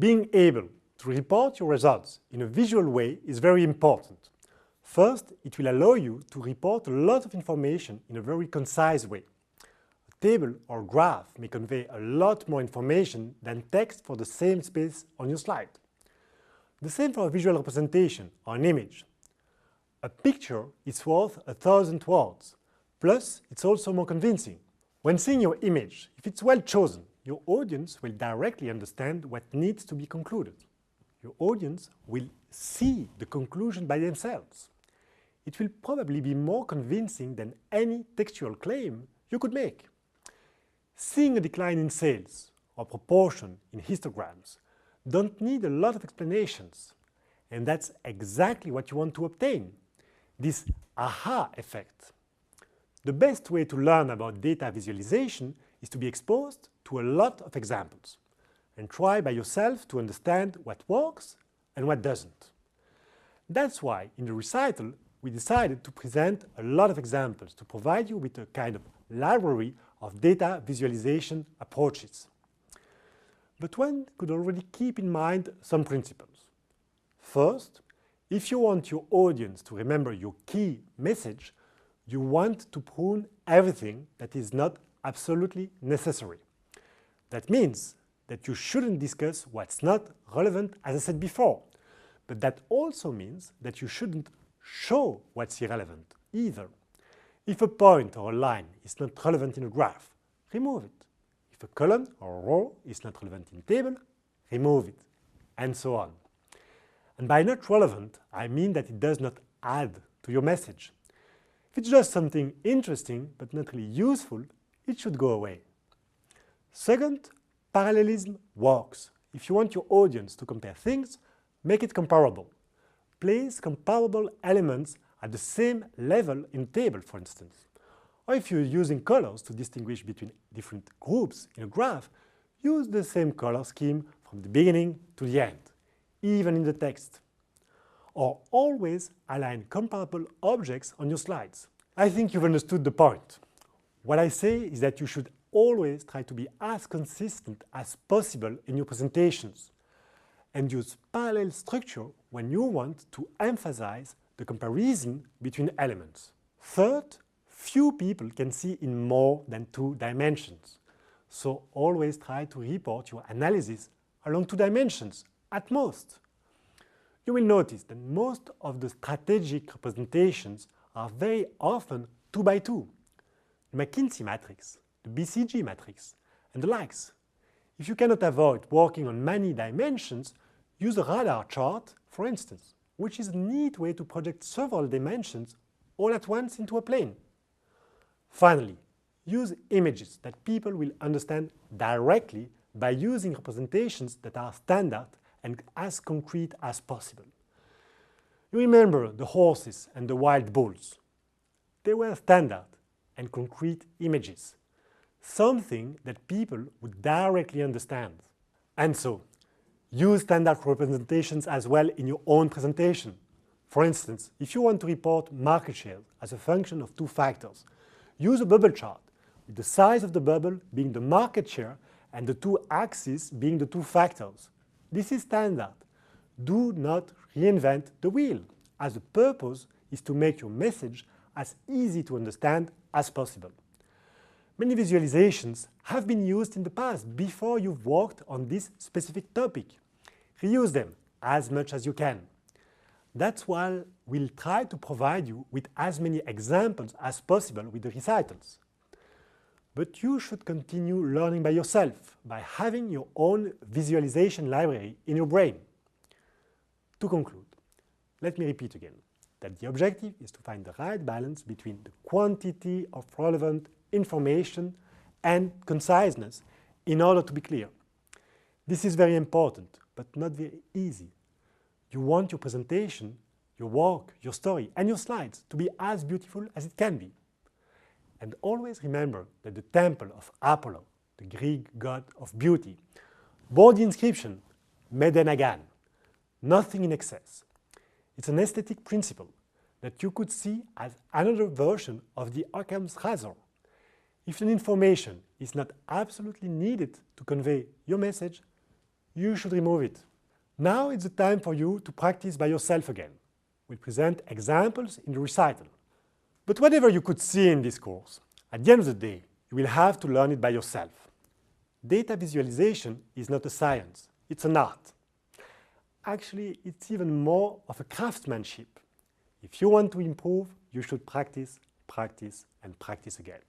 Being able to report your results in a visual way is very important. First, it will allow you to report a lot of information in a very concise way. A table or graph may convey a lot more information than text for the same space on your slide. The same for a visual representation or an image. A picture is worth 1,000 words, plus it's also more convincing. When seeing your image, if it's well chosen, your audience will directly understand what needs to be concluded. Your audience will see the conclusion by themselves. It will probably be more convincing than any textual claim you could make. Seeing a decline in sales or proportion in histograms don't need a lot of explanations, and that's exactly what you want to obtain, this aha effect. The best way to learn about data visualization is to be exposed to a lot of examples and try by yourself to understand what works and what doesn't. That's why in the recital we decided to present a lot of examples to provide you with a kind of library of data visualization approaches. But one could already keep in mind some principles. First, if you want your audience to remember your key message, you want to prune everything that is not absolutely necessary. That means that you shouldn't discuss what's not relevant, as I said before, but that also means that you shouldn't show what's irrelevant either. If a point or a line is not relevant in a graph, remove it. If a column or a row is not relevant in a table, remove it, and so on. And by not relevant, I mean that it does not add to your message. If it's just something interesting but not really useful, it should go away. Second, parallelism works. If you want your audience to compare things, make it comparable. Place comparable elements at the same level in a table, for instance. Or if you're using colors to distinguish between different groups in a graph, use the same color scheme from the beginning to the end, even in the text. Or always align comparable objects on your slides. I think you've understood the point. What I say is that you should always try to be as consistent as possible in your presentations and use parallel structure when you want to emphasize the comparison between elements. Third, few people can see in more than 2 dimensions. So always try to report your analysis along 2 dimensions, at most. You will notice that most of the strategic representations are very often 2 by 2. The McKinsey matrix, the BCG matrix, and the likes. If you cannot avoid working on many dimensions, use a radar chart, for instance, which is a neat way to project several dimensions all at once into a plane. Finally, use images that people will understand directly by using representations that are standard and as concrete as possible. You remember the horses and the wild bulls. They were standard and concrete images, something that people would directly understand. And so, use standard representations as well in your own presentation. For instance, if you want to report market share as a function of 2 factors, use a bubble chart, with the size of the bubble being the market share and the 2 axes being the 2 factors. This is standard. Do not reinvent the wheel, as the purpose is to make your message as easy to understand as possible. Many visualizations have been used in the past before you've worked on this specific topic. Reuse them as much as you can. That's why we'll try to provide you with as many examples as possible with the recitals. But you should continue learning by yourself, by having your own visualization library in your brain. To conclude, let me repeat again that the objective is to find the right balance between the quantity of relevant information and conciseness in order to be clear. This is very important, but not very easy. You want your presentation, your work, your story, and your slides to be as beautiful as it can be. And always remember that the temple of Apollo, the Greek god of beauty, bore the inscription, Mede Nagan, nothing in excess. It's an aesthetic principle that you could see as another version of the Occam's razor. If an information is not absolutely needed to convey your message, you should remove it. Now it's the time for you to practice by yourself again. We'll present examples in the recital. But whatever you could see in this course, at the end of the day, you will have to learn it by yourself. Data visualization is not a science, it's an art. Actually, it's even more of a craftsmanship. If you want to improve, you should practice, practice, and practice again.